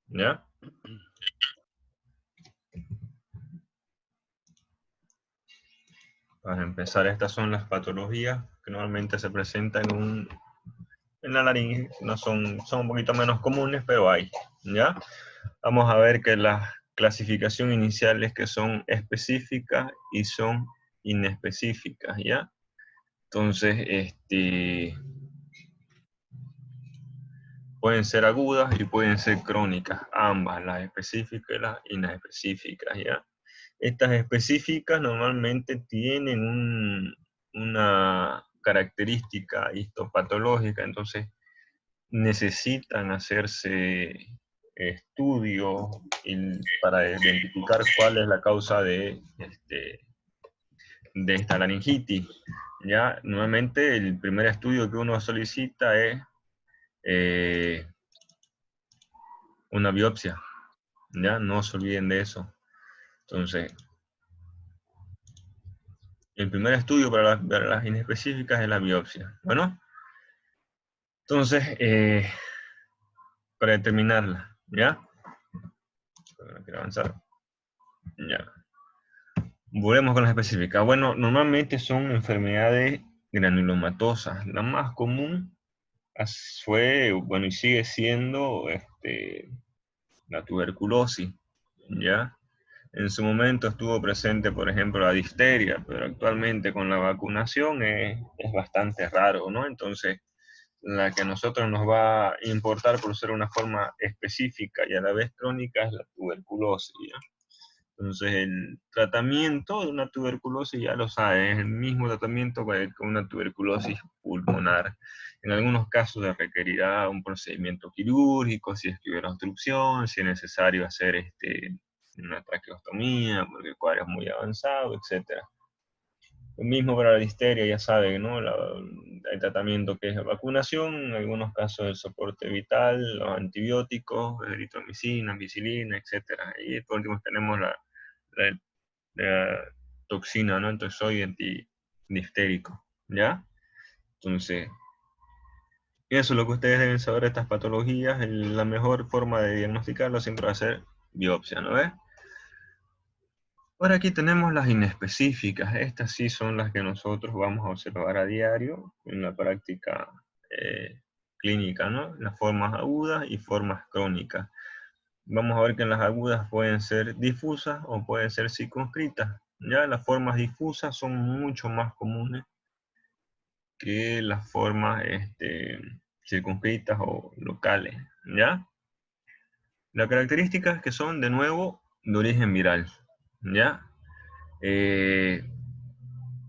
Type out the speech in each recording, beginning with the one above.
¿Ya? Para empezar, estas son las patologías que normalmente se presentan en la laringe. No son un poquito menos comunes, pero hay. ¿Ya? Vamos a ver que las clasificaciones iniciales que son específicas y son inespecíficas, ¿ya? Entonces, pueden ser agudas y pueden ser crónicas, ambas, las específicas y las inespecíficas, ¿ya? Estas específicas normalmente tienen una característica histopatológica, entonces necesitan hacerse estudios para identificar cuál es la causa de esta laringitis. Ya, normalmente el primer estudio que uno solicita es una biopsia. Ya, no se olviden de eso. Entonces, el primer estudio para las inespecíficas es la biopsia. Bueno, entonces, para determinarla, ¿ya? No quiero avanzar. Ya. Volvemos con las específicas. Bueno, normalmente son enfermedades granulomatosas. La más común fue, bueno, y sigue siendo la tuberculosis, ¿ya? En su momento estuvo presente, por ejemplo, la difteria, pero actualmente con la vacunación es bastante raro, ¿no? Entonces, la que a nosotros nos va a importar por ser una forma específica y a la vez crónica es la tuberculosis, ¿ya? Entonces, el tratamiento de una tuberculosis, ya lo saben, es el mismo tratamiento que con una tuberculosis pulmonar. En algunos casos se requerirá un procedimiento quirúrgico, si es que hubiera obstrucción, si es necesario hacer una traqueostomía, porque el cuadro es muy avanzado, etc. Lo mismo para la difteria, ya saben, ¿no? El tratamiento que es vacunación, en algunos casos el soporte vital, los antibióticos, eritromicina, ampicilina, etc. Y por último tenemos la, la toxina, ¿no? Entonces soy antidiftérico, ¿ya? Entonces, eso es lo que ustedes deben saber de estas patologías. La mejor forma de diagnosticarlo siempre va a ser biopsia, ¿no ves? Ahora aquí tenemos las inespecíficas. Estas sí son las que nosotros vamos a observar a diario en la práctica clínica, ¿no? Las formas agudas y formas crónicas. Vamos a ver que las agudas pueden ser difusas o pueden ser circunscritas. Ya las formas difusas son mucho más comunes que las formas circunscritas o locales. ¿Ya? Las características que son de nuevo de origen viral. ¿Ya? Eh,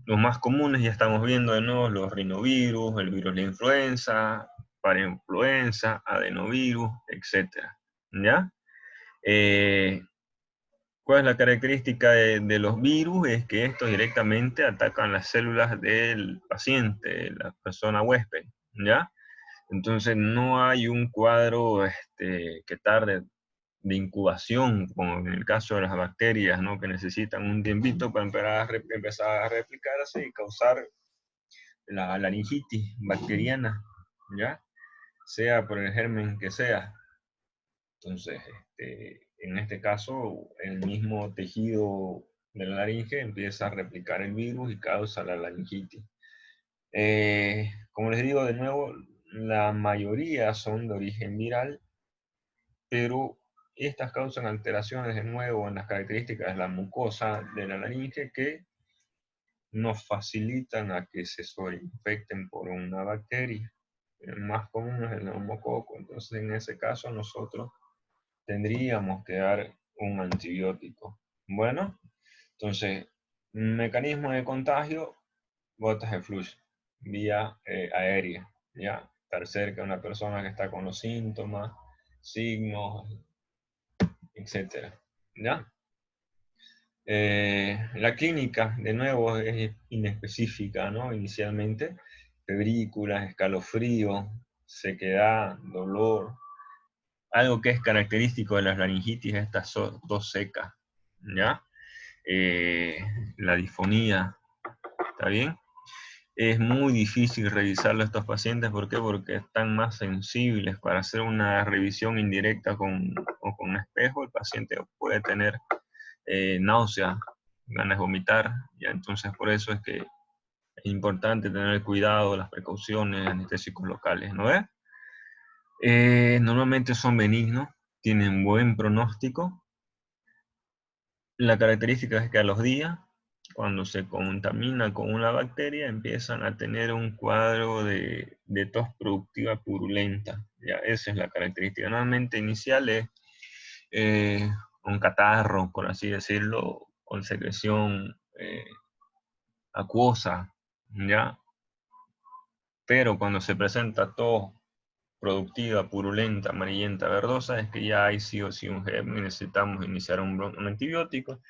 los más comunes ya estamos viendo de nuevo los rinovirus, el virus de la influenza, parainfluenza, adenovirus, etc. ¿Ya? ¿Cuál es la característica de los virus? Es que estos directamente atacan las células del paciente, de la persona huésped, ¿ya? Entonces no hay un cuadro que tarde de incubación, como en el caso de las bacterias, ¿no? Que necesitan un tiempito para empezar a replicarse y causar la laringitis bacteriana, ¿ya? Sea por el germen que sea. Entonces, en este caso, el mismo tejido de la laringe empieza a replicar el virus y causa la laringitis. Como les digo de nuevo, la mayoría son de origen viral, pero estas causan alteraciones de nuevo en las características de la mucosa de la laringe que nos facilitan a que se sobreinfecten por una bacteria. El más común es el neumococo, entonces en ese caso nosotros tendríamos que dar un antibiótico. Bueno, entonces, mecanismo de contagio, gotas de flujo, vía aérea, ¿ya? Estar cerca de una persona que está con los síntomas, signos, etc. ¿Ya? La clínica, de nuevo, es inespecífica, ¿no? Inicialmente, febrículas, escalofrío, sequedad, dolor. Algo que es característico de las laringitis es esta tos seca, ¿ya? La disfonía, ¿está bien? Es muy difícil revisarlo a estos pacientes. ¿Por qué? Porque están más sensibles. Para hacer una revisión indirecta o con espejo, el paciente puede tener náuseas, ganas de vomitar. ¿Ya? Entonces, por eso es que es importante tener el cuidado, las precauciones, anestésicos locales, ¿no es? Normalmente son benignos, tienen buen pronóstico. La característica es que a los días, cuando se contamina con una bacteria, empiezan a tener un cuadro de tos productiva purulenta. Ya, esa es la característica. Normalmente inicial es eh, un catarro, por así decirlo, con secreción acuosa, ¿ya? Pero cuando se presenta tos productiva, purulenta, amarillenta, verdosa, es que ya hay sí o sí un germen y necesitamos iniciar un antibiótico.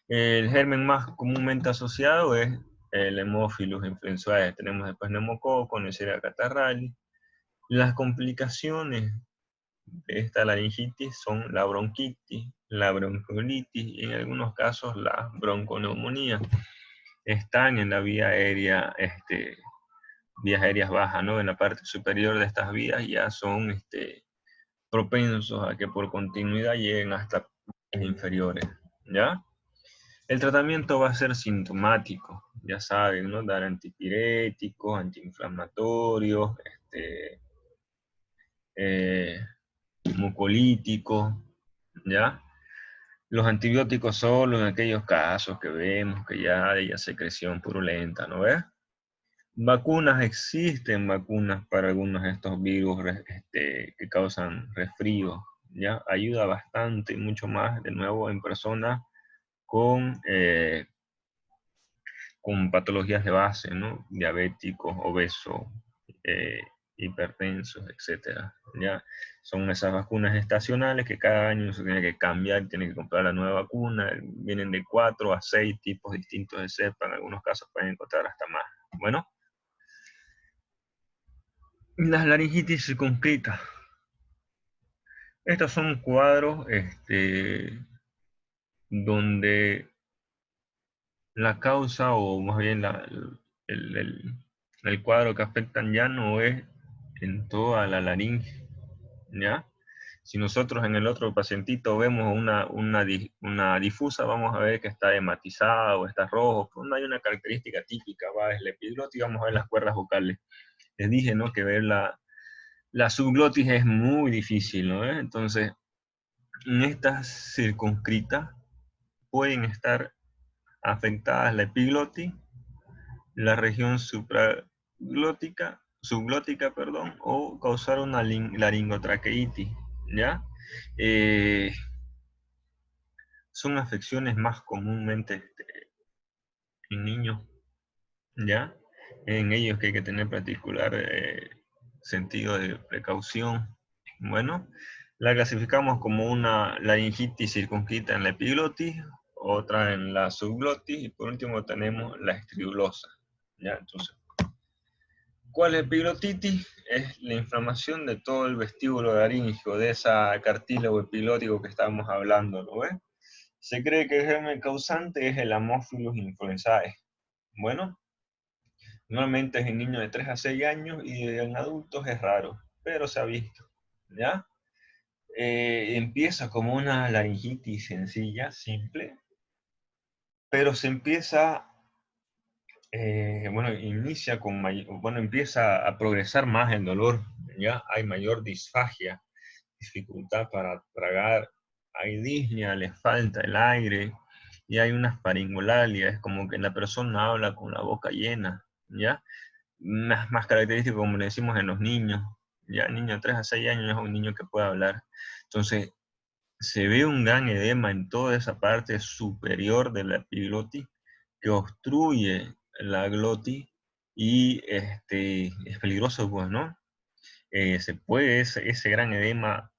El germen más comúnmente asociado es el Haemophilus influenzae. Tenemos después neumococo, Neisseria catarrhalis. Las complicaciones de esta laringitis son la bronquitis, la bronquiolitis y en algunos casos la bronconeumonía. Están en la vía aérea, vías aéreas bajas, ¿no? En la parte superior de estas vías ya son propensos a que por continuidad lleguen hasta inferiores, ¿ya? El tratamiento va a ser sintomático, ya saben, ¿no? Dar antipiréticos, antiinflamatorios, eh, mucolíticos, ¿ya? Los antibióticos solo en aquellos casos que vemos que ya hay secreción purulenta, ¿no ves? Vacunas, existen vacunas para algunos de estos virus que causan resfrío, ¿ya? Ayuda bastante, mucho más, de nuevo, en personas con, eh, con patologías de base, ¿no? Diabéticos, obesos, eh, hipertensos, etcétera, ¿ya? Son esas vacunas estacionales que cada año se tiene que cambiar, tiene que comprar la nueva vacuna. Vienen de 4 a 6 tipos distintos de cepa, en algunos casos pueden encontrar hasta más. Bueno, las laringitis circunscritas. Estos son cuadros donde la causa, o más bien el, el- el cuadro que afectan ya no es en toda la laringe, ¿ya? Si nosotros en el otro pacientito vemos una difusa, vamos a ver que está hematizado o está rojo, pero no hay una característica típica, va, es la epiglotis, vamos a ver las cuerdas vocales. Les dije, ¿no? Que ver la subglotis es muy difícil, ¿no? Entonces, en estas circunscritas pueden estar afectadas la epiglotis, la región subglótica, perdón, o causar una laringotraqueitis, ¿ya? Eh, Son afecciones más comúnmente en niños, ¿ya? En ellos que hay que tener particular sentido de precaución. Bueno, la clasificamos como una laringitis circunscrita en la epiglotis, otra en la subglotis y por último tenemos la estridulosa, ¿ya? Entonces, ¿cuál es epiglotitis? Es la inflamación de todo el vestíbulo laríngeo, de esa cartílago epilótico que estábamos hablando, ¿no ves? Se cree que el germen causante es el Haemophilus influenzae. Bueno, normalmente es en niños de 3 a 6 años y en adultos es raro, pero se ha visto, ¿ya? Empieza como una laringitis sencilla, simple, pero se empieza, bueno, inicia con bueno, empieza a progresar más el dolor, ¿ya? Hay mayor disfagia, dificultad para tragar, hay disnea, le falta el aire, y hay unas faringolalias, es como que la persona habla con la boca llena, ¿ya? Más característico, como le decimos en los niños, ya niño de 3 a 6 años es un niño que puede hablar. Entonces, se ve un gran edema en toda esa parte superior de la epiglotis que obstruye la glotis y es peligroso, pues, ¿no? Se puede ese gran edema,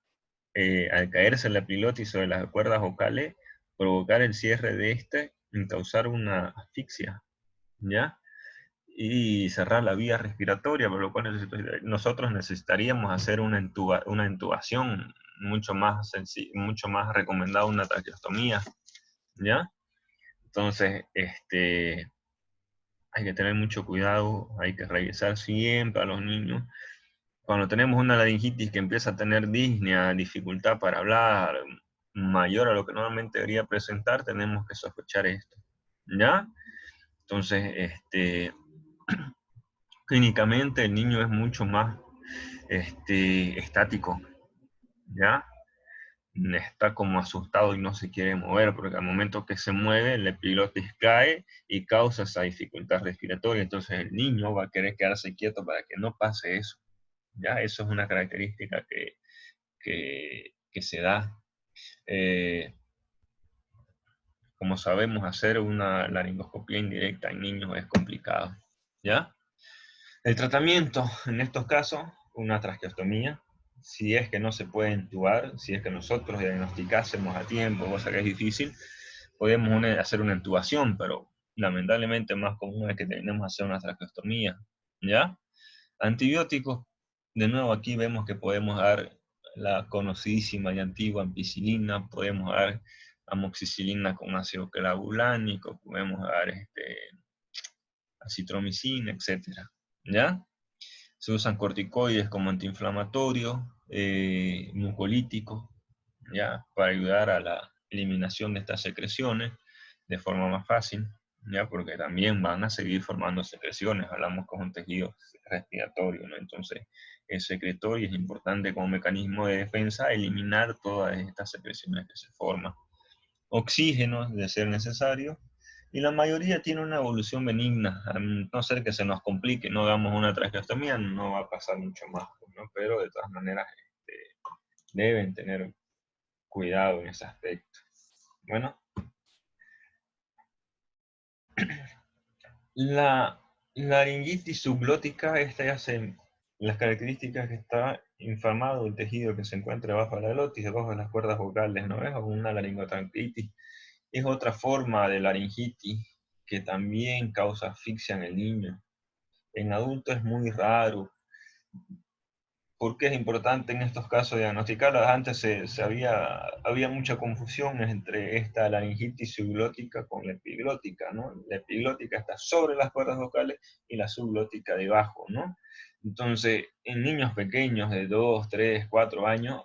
al caerse la epiglotis sobre las cuerdas vocales, provocar el cierre de y causar una asfixia, ¿ya? Y cerrar la vía respiratoria, por lo cual nosotros necesitaríamos hacer una intubación mucho más recomendada, una traqueostomía, ¿ya? Entonces, hay que tener mucho cuidado, hay que revisar siempre a los niños. Cuando tenemos una laringitis que empieza a tener disnea, dificultad para hablar, mayor a lo que normalmente debería presentar, tenemos que sospechar esto, ¿ya? Entonces, clínicamente el niño es mucho más estático, ¿ya? Está como asustado y no se quiere mover, porque al momento que se mueve, el epiglotis cae y causa esa dificultad respiratoria. Entonces el niño va a querer quedarse quieto para que no pase eso. ¿Ya? Eso es una característica que se da. Eh, como sabemos, hacer una laringoscopía indirecta en niños es complicado. ¿Ya? El tratamiento en estos casos, una traqueostomía, si es que no se puede intubar, si es que nosotros diagnosticásemos a tiempo, cosa que es difícil, podemos hacer una intubación, pero lamentablemente más común es que tenemos que hacer una traqueostomía, ¿ya? Antibióticos, de nuevo aquí vemos que podemos dar la conocidísima y antigua ampicilina, podemos dar amoxicilina con ácido clavulânico, podemos dar acitromicina, etcétera, ¿ya? Se usan corticoides como antiinflamatorios, mucolíticos, ¿ya? Para ayudar a la eliminación de estas secreciones de forma más fácil, ¿ya? Porque también van a seguir formando secreciones, hablamos con un tejido respiratorio, ¿no? Entonces, el secretorio es importante como mecanismo de defensa, eliminar todas estas secreciones que se forman. Oxígeno, de ser necesario, y la mayoría tiene una evolución benigna, a no ser que se nos complique, no hagamos una traqueostomía, no va a pasar mucho más, ¿no? Pero de todas maneras deben tener cuidado en ese aspecto. Bueno, la laringitis subglótica, esta ya se, las características que está inflamado el tejido que se encuentra debajo de la glotis, debajo de las cuerdas vocales, ¿no es? O una laringotranclitis. Es otra forma de laringitis que también causa asfixia en el niño. En adultos es muy raro. ¿Por qué es importante en estos casos diagnosticarlas? Antes había mucha confusión entre esta laringitis subglótica con la epiglótica, ¿no? La epiglótica está sobre las cuerdas vocales y la subglótica debajo, ¿no? Entonces, en niños pequeños de 2, 3, 4 años,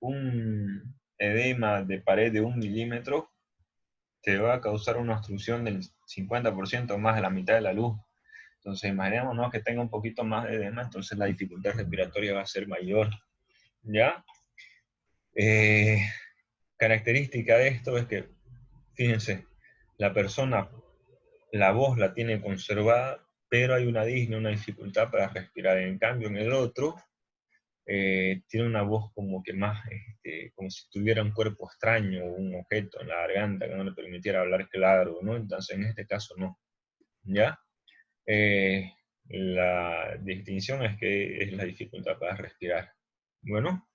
un edema de pared de 1 milímetro te va a causar una obstrucción del 50% más de la mitad de la luz. Entonces, imaginémonos que tenga un poquito más de edema, entonces la dificultad respiratoria va a ser mayor, ¿ya? Eh, Característica de esto es que, fíjense, la persona, la voz la tiene conservada, pero hay una disnea, una dificultad para respirar. En cambio, en el otro, tiene una voz como que más, como si tuviera un cuerpo extraño, un objeto en la garganta que no le permitiera hablar claro, ¿no? Entonces, en este caso, no, ¿ya? Eh, la distinción es que es la dificultad para respirar. Bueno,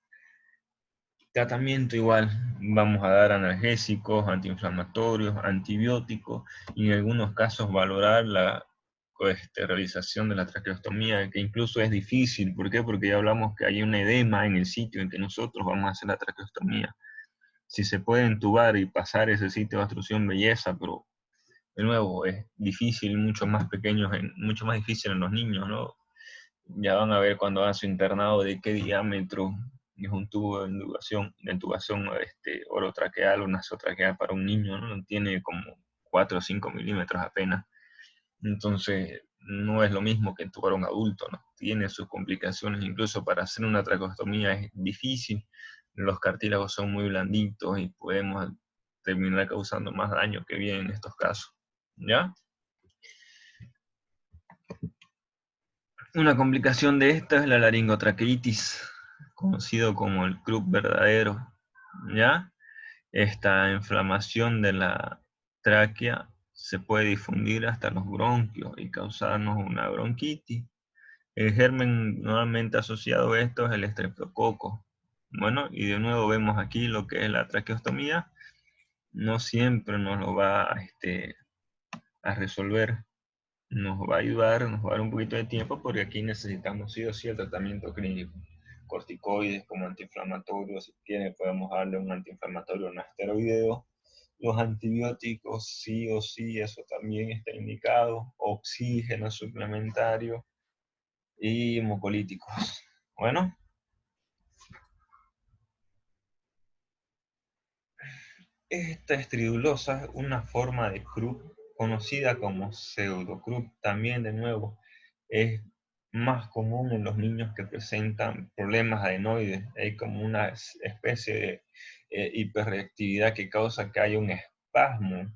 tratamiento igual, vamos a dar analgésicos, antiinflamatorios, antibióticos y en algunos casos valorar la realización de la traqueostomía, que incluso es difícil. ¿Por qué? Porque ya hablamos que hay un edema en el sitio en que nosotros vamos a hacer la traqueostomía. Si se puede entubar y pasar ese sitio de obstrucción, belleza, pero de nuevo es difícil, mucho más difícil en los niños, ¿no? Ya van a ver cuando hagan su internado de qué diámetro es un tubo de intubación orotraqueal o nasotraqueal para un niño, ¿no? Tiene como 4 o 5 milímetros apenas. Entonces, no es lo mismo que intubar a un adulto, ¿no? Tiene sus complicaciones, incluso para hacer una traqueostomía es difícil. Los cartílagos son muy blanditos y podemos terminar causando más daño que bien en estos casos, ¿ya? Una complicación de esta es la laringotraqueitis, conocido como el croup verdadero, ¿ya? Esta inflamación de la tráquea se puede difundir hasta los bronquios y causarnos una bronquitis. El germen normalmente asociado a esto es el estreptococo. Bueno, y de nuevo vemos aquí lo que es la traqueostomía. No siempre nos lo va a resolver, nos va a ayudar, nos va a dar un poquito de tiempo porque aquí necesitamos sí o sí el tratamiento clínico. Corticoides como antiinflamatorios, si quieren podemos darle un antiinflamatorio no esteroideo Los antibióticos sí o sí, eso también está indicado. Oxígeno suplementario y mucolíticos. Bueno, esta estridulosa es una forma de Krupp conocida como pseudo-Krupp. También, de nuevo, es más común en los niños que presentan problemas adenoides. Hay como una especie de hiperreactividad que causa que haya un espasmo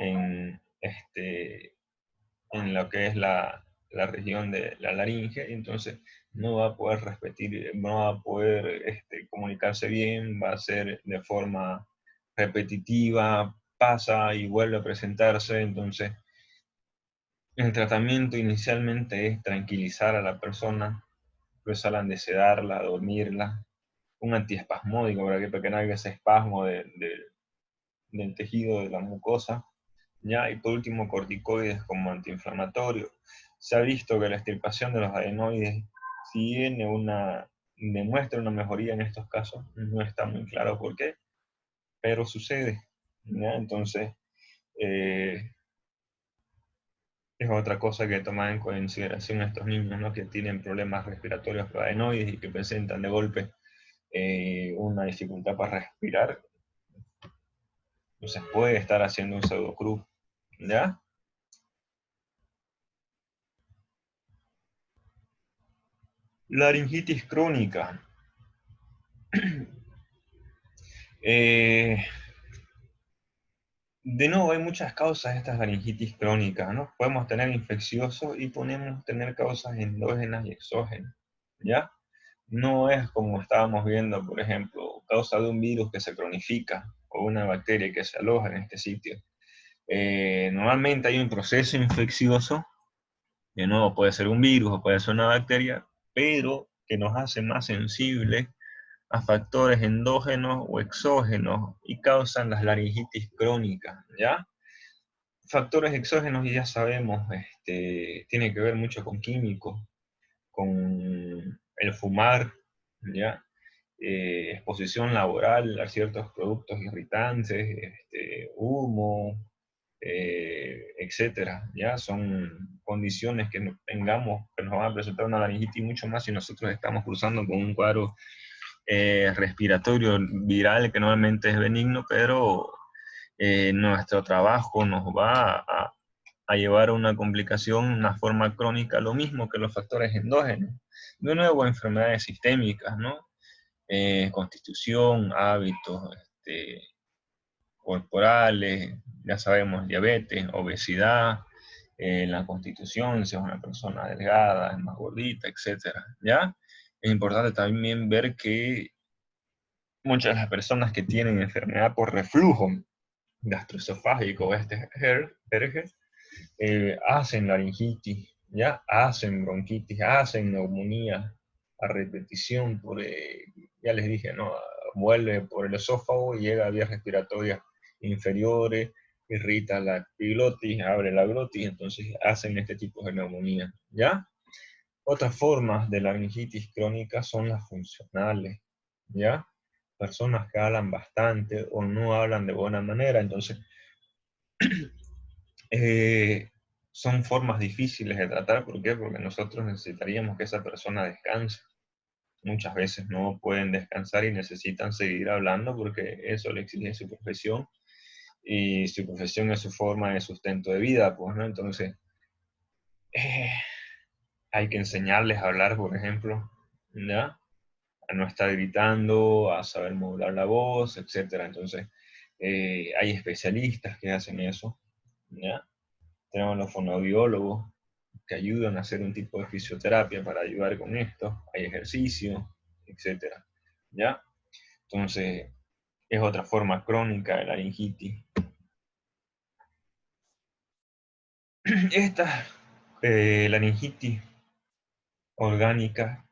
en, en lo que es la región de la laringe, entonces no va a poder repetir, no va a poder comunicarse bien, va a ser de forma repetitiva, pasa y vuelve a presentarse. Entonces el tratamiento inicialmente es tranquilizar a la persona, pues hablan de sedarla, dormirla, un antiespasmódico para que no haya ese espasmo del tejido de la mucosa, ¿ya? Y por último, corticoides como antiinflamatorio. Se ha visto que la extirpación de los adenoides tiene demuestra una mejoría en estos casos. No está muy claro por qué, pero sucede, ¿ya? Entonces, eh, es otra cosa que tomar en consideración a estos niños, ¿no? Que tienen problemas respiratorios por adenoides y que presentan de golpe una dificultad para respirar. Entonces puede estar haciendo un pseudocruz, ¿ya? Laringitis crónica. Eh, de nuevo, hay muchas causas de estas laringitis crónicas, ¿no? Podemos tener infeccioso y podemos tener causas endógenas y exógenas, ¿ya? No es como estábamos viendo, por ejemplo, causa de un virus que se cronifica o una bacteria que se aloja en este sitio. Normalmente hay un proceso infeccioso, de nuevo puede ser un virus o puede ser una bacteria, pero que nos hace más sensibles a factores endógenos o exógenos y causan las laringitis crónicas, ¿ya? Factores exógenos ya sabemos, tiene que ver mucho con químicos, con el fumar, ¿ya? Exposición laboral a ciertos productos irritantes, humo, etcétera, ¿ya? Son condiciones que tengamos, que nos van a presentar una laringitis mucho más si nosotros estamos cruzando con un cuadro respiratorio viral que normalmente es benigno, pero nuestro trabajo nos va a llevar a una complicación, una forma crónica, lo mismo que los factores endógenos. De nuevo, enfermedades sistémicas, ¿no? Constitución, hábitos corporales, ya sabemos, diabetes, obesidad, la constitución, si es una persona delgada, es más gordita, etcétera, ¿ya? Es importante también ver que muchas de las personas que tienen enfermedad por reflujo gastroesofágico, Herger, hacen laringitis, ¿ya? Hacen bronquitis, hacen neumonía a repetición, ya les dije, ¿no? Vuelve por el esófago y llega a vías respiratorias inferiores, irrita la epiglotis, abre la glotis, entonces hacen este tipo de neumonía, ¿ya? Otras formas de laringitis crónica son las funcionales, ¿ya? Personas que hablan bastante o no hablan de buena manera, entonces son formas difíciles de tratar. ¿Por qué? Porque nosotros necesitaríamos que esa persona descanse. Muchas veces no pueden descansar y necesitan seguir hablando porque eso le exige su profesión y su profesión es su forma de sustento de vida, pues, ¿no? Entonces, eh, hay que enseñarles a hablar, por ejemplo, ¿ya? A no estar gritando, a saber modular la voz, etcétera. Entonces, hay especialistas que hacen eso, ¿ya? Tenemos los fonoaudiólogos que ayudan a hacer un tipo de fisioterapia para ayudar con esto, hay ejercicio, etcétera, ¿ya? Entonces, es otra forma crónica de laringitis. Estas laringitis orgánicas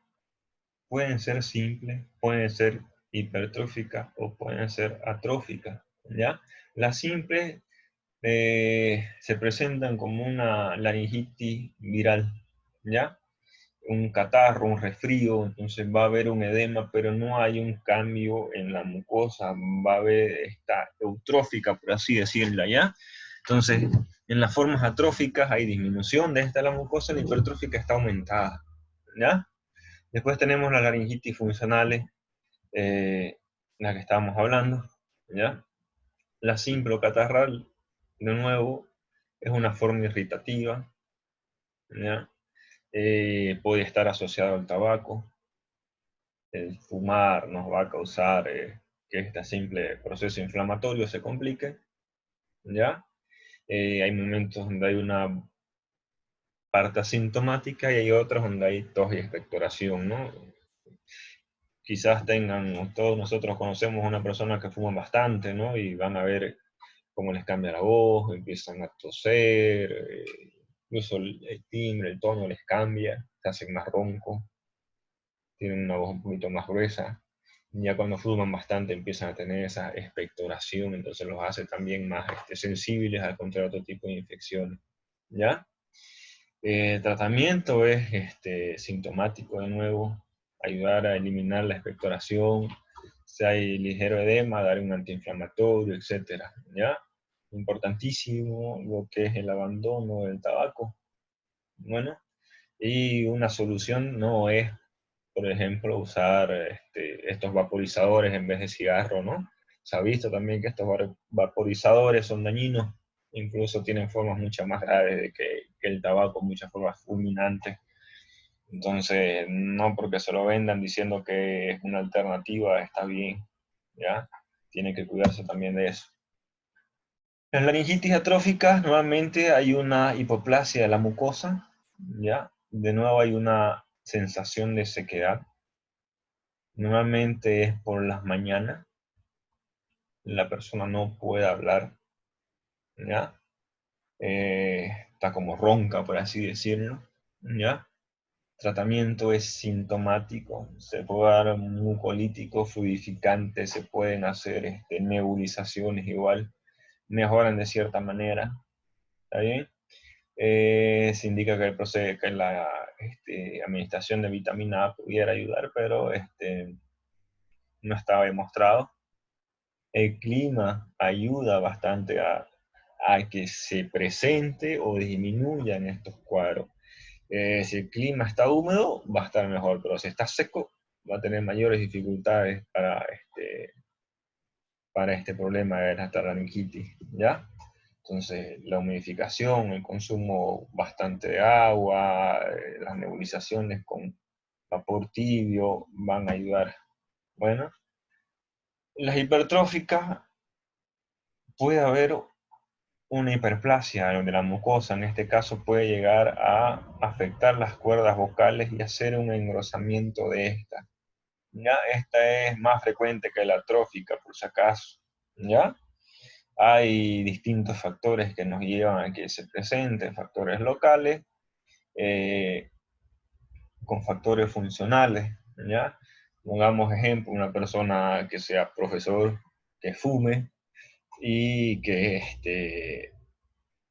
pueden ser simples, pueden ser hipertróficas o pueden ser atróficas, ¿ya? Las simples se presentan como una laringitis viral, ¿ya? un catarro, un resfrío, entonces va a haber un edema, pero no hay un cambio en la mucosa, va a haber esta eutrófica, por así decirla, ¿ya? Entonces, en las formas atróficas hay disminución de esta la mucosa, la hipertrófica está aumentada, ¿ya? Después tenemos las laringitis funcionales, la que estábamos hablando, ¿ya? La simplocatarral, de nuevo, es una forma irritativa, ¿ya? Puede estar asociado al tabaco. El fumar nos va a causar que este simple proceso inflamatorio se complique, ¿ya? Hay momentos donde hay una parte asintomática y hay otros donde hay tos y expectoración, ¿no? Quizás tengan, todos nosotros conocemos una persona que fuma bastante, ¿no? Y van a ver cómo les cambia la voz, empiezan a toser, incluso el timbre, el tono les cambia, se hacen más roncos, tienen una voz un poquito más gruesa. Ya cuando fuman bastante empiezan a tener esa expectoración, entonces los hace también más sensibles al contraer otro tipo de infecciones. ¿Ya? El tratamiento es sintomático de nuevo, ayudar a eliminar la expectoración, si hay ligero edema, dar un antiinflamatorio, etc. ¿Ya? Importantísimo lo que es el abandono del tabaco. Bueno, y una solución no es, por ejemplo, usar estos vaporizadores en vez de cigarro, ¿no? Se ha visto también que estos vaporizadores son dañinos, incluso tienen formas mucho más graves que el tabaco, muchas formas fulminantes. Entonces, no porque se lo vendan diciendo que es una alternativa, está bien, ¿ya? Tiene que cuidarse también de eso. En laringitis atrófica, nuevamente hay una hipoplasia de la mucosa, ¿ya? De nuevo hay una sensación de sequedad. Normalmente es por las mañanas, la persona no puede hablar, ¿ya? Está como ronca, por así decirlo, ¿ya? Tratamiento es sintomático, se puede dar mucolítico, fluidificante, se pueden hacer nebulizaciones igual, mejoran de cierta manera, ¿está bien? Se indica que, que la administración de vitamina A pudiera ayudar, pero no estaba demostrado. El clima ayuda bastante a que se presente o disminuya en estos cuadros. Si el clima está húmedo, va a estar mejor, pero si está seco, va a tener mayores dificultades para este problema de la laringitis, ¿ya? Entonces, la humidificación, el consumo bastante de agua, las nebulizaciones con vapor tibio van a ayudar. Bueno, las hipertróficas puede haber una hiperplasia de la mucosa, en este caso puede llegar a afectar las cuerdas vocales y hacer un engrosamiento de esta. ¿Ya? Esta es más frecuente que la atrófica, por si acaso. ¿Ya? Hay distintos factores que nos llevan a que se presente, factores locales, eh, con factores funcionales, ¿ya? Pongamos ejemplo, una persona que sea profesor, que fume y que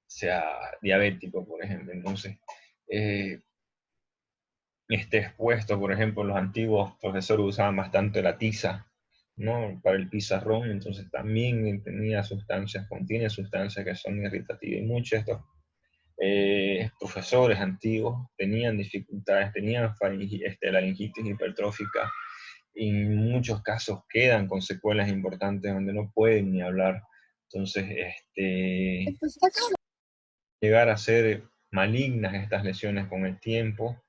sea diabético, por ejemplo. Entonces, esté expuesto, por ejemplo, los antiguos profesores usaban bastante la tiza, ¿no? Para el pizarrón, entonces también tenía sustancias, contiene sustancias que son irritativas. Y muchos de estos profesores antiguos tenían dificultades, tenían laringitis hipertrófica, y en muchos casos quedan con secuelas importantes donde no pueden ni hablar. Entonces, llegar a ser malignas estas lesiones con el tiempo,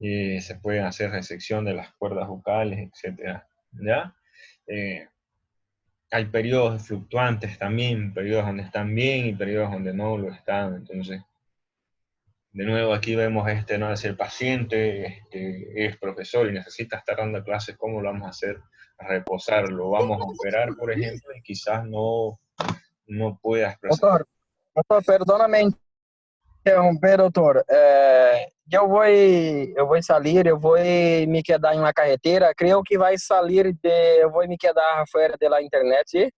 se pueden hacer resección de las cuerdas vocales, etcétera, ¿ya? Hay periodos fluctuantes también, periodos donde están bien y periodos donde no lo están. Entonces, de nuevo aquí vemos ¿no? Si el paciente es profesor y necesita estar dando clases, ¿cómo lo vamos a hacer? Reposar, lo vamos a operar, por ejemplo, y quizás no pueda expresar. Doutor, perdona-me interromper, doutor. Eu vou sair, eu vou me quedar em uma carretera. Creio que vai sair eu vou me quedar fora da internet. ¿Sí?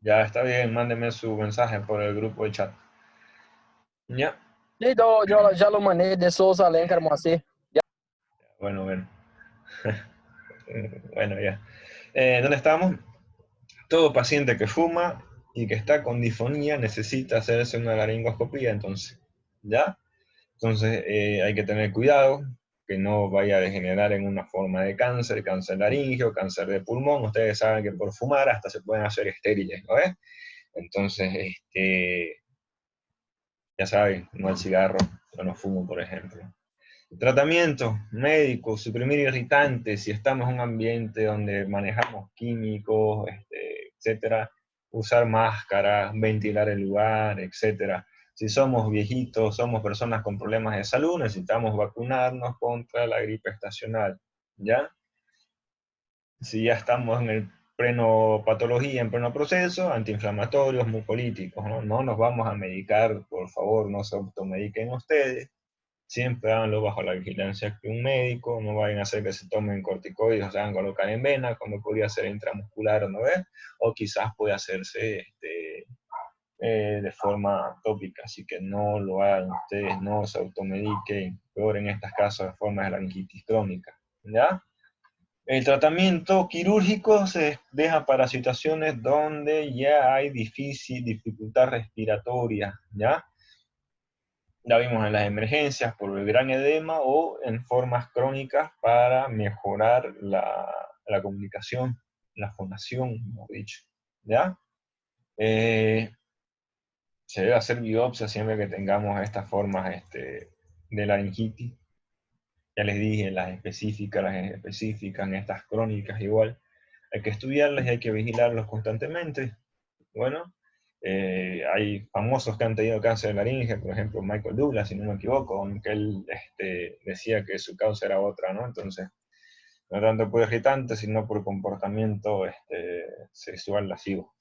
Ya está bien, mándeme su mensaje por el grupo de chat. Ya. E eu já lo mandei de Souza Alencar Moacir. Bueno. Bueno, ya. ¿Dónde estamos? Todo paciente que fuma y que está con disfonía necesita hacerse una laringoscopía, entonces, ¿ya? Entonces hay que tener cuidado que no vaya a degenerar en una forma de cáncer, cáncer laríngeo, cáncer de pulmón. Ustedes saben que por fumar hasta se pueden hacer estériles, ¿no ves? Entonces, ya saben, no al cigarro, yo no fumo, por ejemplo. Tratamiento médico, suprimir irritantes, si estamos en un ambiente donde manejamos químicos, etcétera, usar máscara, ventilar el lugar, etcétera. Si somos viejitos, somos personas con problemas de salud, necesitamos vacunarnos contra la gripe estacional, ¿ya? Si ya estamos en el pleno patología, en pleno proceso, antiinflamatorios, mucolíticos, ¿no? No nos vamos a medicar, por favor, no se automediquen ustedes. Siempre háganlo bajo la vigilancia de un médico, no vayan a hacer que se tomen corticoides o se hagan colocar en vena, como podría ser intramuscular, ¿no ves? O quizás puede hacerse de forma tópica, así que no lo hagan ustedes, no se automediquen, peor en estos casos de forma de laringitis crónica, ¿ya? El tratamiento quirúrgico se deja para situaciones donde ya hay dificultad respiratoria, ¿ya? Ya vimos en las emergencias por el gran edema o en formas crónicas para mejorar la comunicación, la fonación, mejor dicho. ¿Ya? Eh, Se debe hacer biopsia siempre que tengamos estas formas de laringitis. Ya les dije, las específicas, en estas crónicas igual. Hay que estudiarlas y hay que vigilarlos constantemente. Bueno, hay famosos que han tenido cáncer de laringe, por ejemplo Michael Douglas, si no me equivoco, aunque él decía que su causa era otra, ¿no? Entonces, no tanto por irritante, sino por comportamiento sexual lascivo.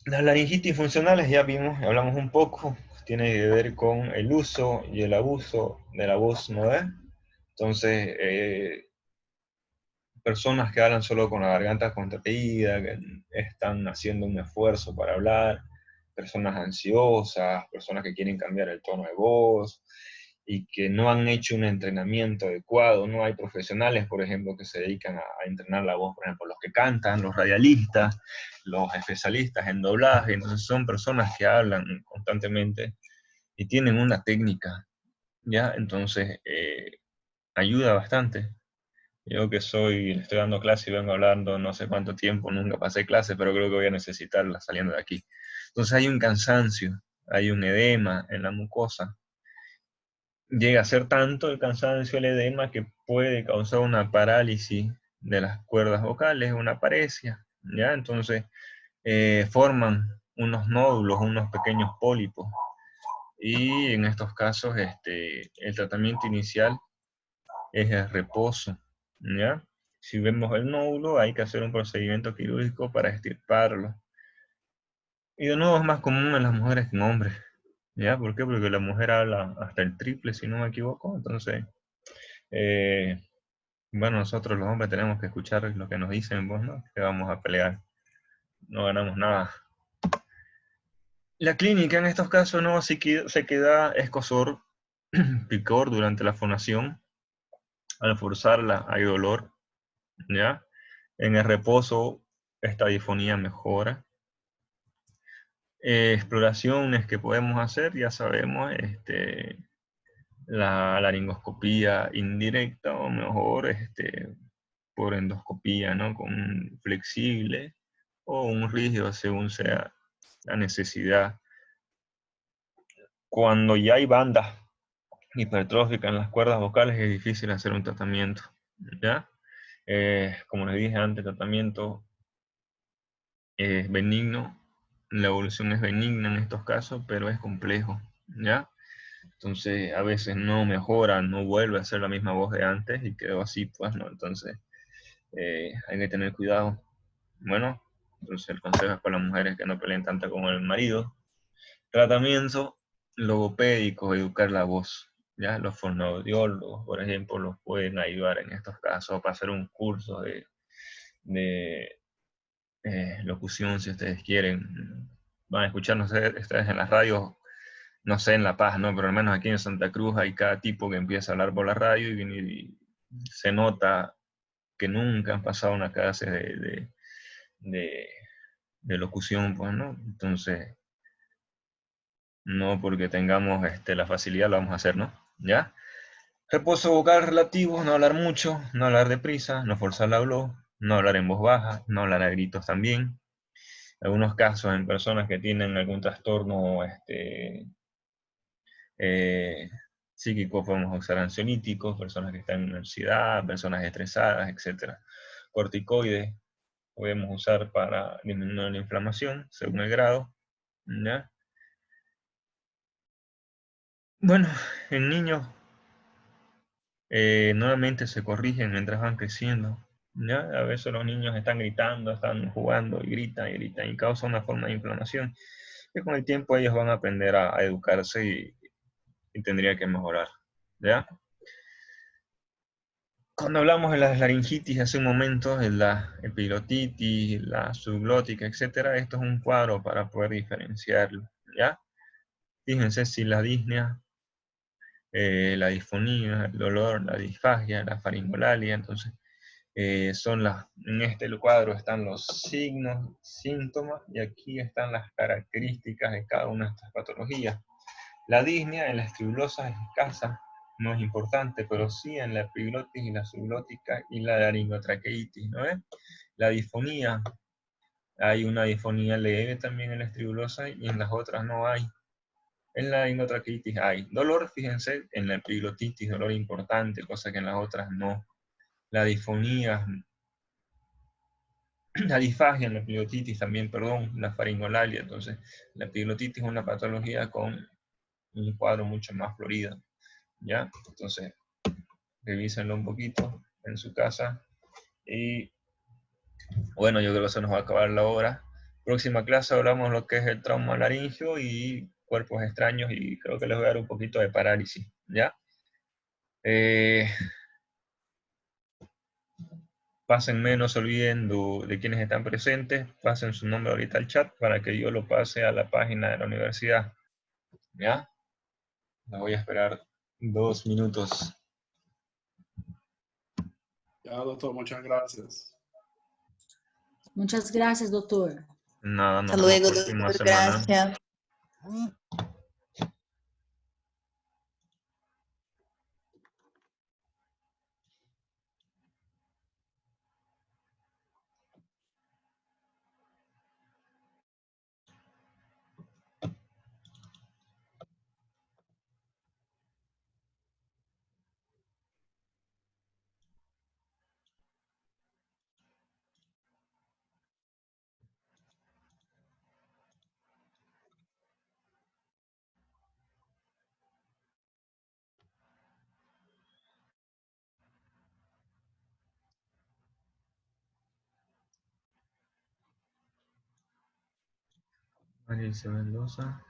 Las laringitis funcionales ya vimos, hablamos un poco, tiene que ver con el uso y el abuso de la voz, ¿no ves? Entonces, personas que hablan solo con la garganta contraída, que están haciendo un esfuerzo para hablar, personas ansiosas, personas que quieren cambiar el tono de voz y que no han hecho un entrenamiento adecuado. No hay profesionales, por ejemplo, que se dedican a entrenar la voz, por ejemplo, los que cantan, los radialistas, los especialistas en doblaje. Entonces son personas que hablan constantemente y tienen una técnica, ¿ya? Entonces ayuda bastante. Yo que estoy dando clase y vengo hablando no sé cuánto tiempo, nunca pasé clase, pero creo que voy a necesitarla saliendo de aquí. Entonces hay un cansancio, hay un edema en la mucosa. Llega a ser tanto el cansancio, el edema, que puede causar una parálisis de las cuerdas vocales, una paresia, ¿ya? Entonces forman unos nódulos, unos pequeños pólipos. Y en estos casos el tratamiento inicial es el reposo, ¿ya? Si vemos el nódulo, hay que hacer un procedimiento quirúrgico para extirparlo. Y de nuevo es más común en las mujeres que en hombres, ¿ya? ¿Por qué? Porque la mujer habla hasta el triple, si no me equivoco. Entonces, eh, bueno, nosotros los hombres tenemos que escuchar lo que nos dicen, pues, ¿no? Que vamos a pelear, no ganamos nada. La clínica en estos casos no se queda escozor, picor durante la fonación. Al forzarla hay dolor, ¿ya? En el reposo esta difonía mejora. Exploraciones que podemos hacer, ya sabemos, la laringoscopía indirecta o mejor por endoscopía, ¿no? Con un flexible o un rígido según sea la necesidad. Cuando ya hay bandas hipertróficas en las cuerdas vocales es difícil hacer un tratamiento, ¿ya? Como les dije antes, el tratamiento es benigno, la evolución es benigna en estos casos, pero es complejo, ¿ya? Entonces a veces no mejora, no vuelve a ser la misma voz de antes y quedó así, pues, ¿no? Entonces hay que tener cuidado. Bueno, entonces el consejo es para las mujeres que no peleen tanto como el marido. Tratamiento logopédico, educar la voz, ¿ya? Los fonoaudiólogos, por ejemplo, los pueden ayudar en estos casos para hacer un curso de locución, si ustedes quieren. Van a escucharnos ustedes en las radios No sé en La Paz, ¿no? Pero al menos aquí en Santa Cruz hay cada tipo que empieza a hablar por la radio y se nota que nunca han pasado una clase de, de locución, pues, ¿no? Entonces, no porque tengamos la facilidad lo vamos a hacer, ¿no? ¿Ya? Reposo vocal relativo, no hablar mucho, no hablar deprisa, no forzar la voz, no hablar en voz baja, no hablar a gritos también. Algunos casos en personas que tienen algún trastorno eh, psíquico podemos usar ansiolíticos, personas que están en ansiedad, personas estresadas, etc. Corticoides podemos usar para disminuir la inflamación según el grado. ¿Ya? Bueno, en niños nuevamente se corrigen mientras van creciendo. ¿Ya? A veces los niños están gritando, están jugando y gritan y causa una forma de inflamación. Y con el tiempo ellos van a aprender a educarse y tendría que mejorar. ¿Ya? Cuando hablamos de la laringitis hace un momento, de la epiglotitis, la subglótica, etcétera, esto es un cuadro para poder diferenciarlo. ¿Ya? Fíjense si la disnea, la disfonía, el dolor, la disfagia, la faringolalia, entonces en este cuadro están los signos, síntomas, y aquí están las características de cada una de estas patologías. La disnea en la estribulosa es escasa, no es importante, pero sí en la epiglotis y la subglótica y la laringotraqueitis, ¿no es? La disfonía, hay una disfonía leve también en la estribulosa y en las otras no hay. En la laringotraqueitis hay dolor, fíjense, en la epiglotitis, dolor importante, cosa que en las otras no. La disfonía, la disfagia en la epiglotitis también, perdón, la faringolalia, entonces la epiglotitis es una patología con un cuadro mucho más florido, ¿ya? Entonces, revísenlo un poquito en su casa y bueno, yo creo que se nos va a acabar la hora. Próxima clase hablamos de lo que es el trauma laringio y cuerpos extraños y creo que les voy a dar un poquito de parálisis, ¿ya? Eh, Pásenme, no se olviden de quienes están presentes, pasen su nombre ahorita al chat para que yo lo pase a la página de la universidad, ¿ya? La voy a esperar 2 minutos. Ya, doctor, muchas gracias. Muchas gracias, doctor. Nada, nos Hasta vemos la luego, próxima doctor. semana. Gracias. María Isabel Mendoza.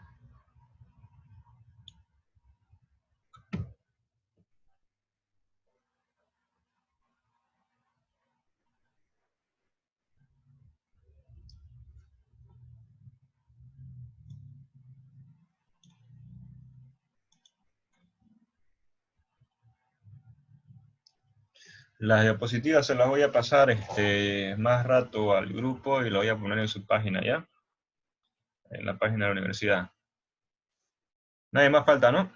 Las diapositivas se las voy a pasar más rato al grupo y lo voy a poner en su página, ¿ya? En la página de la universidad. Nadie más falta, ¿no?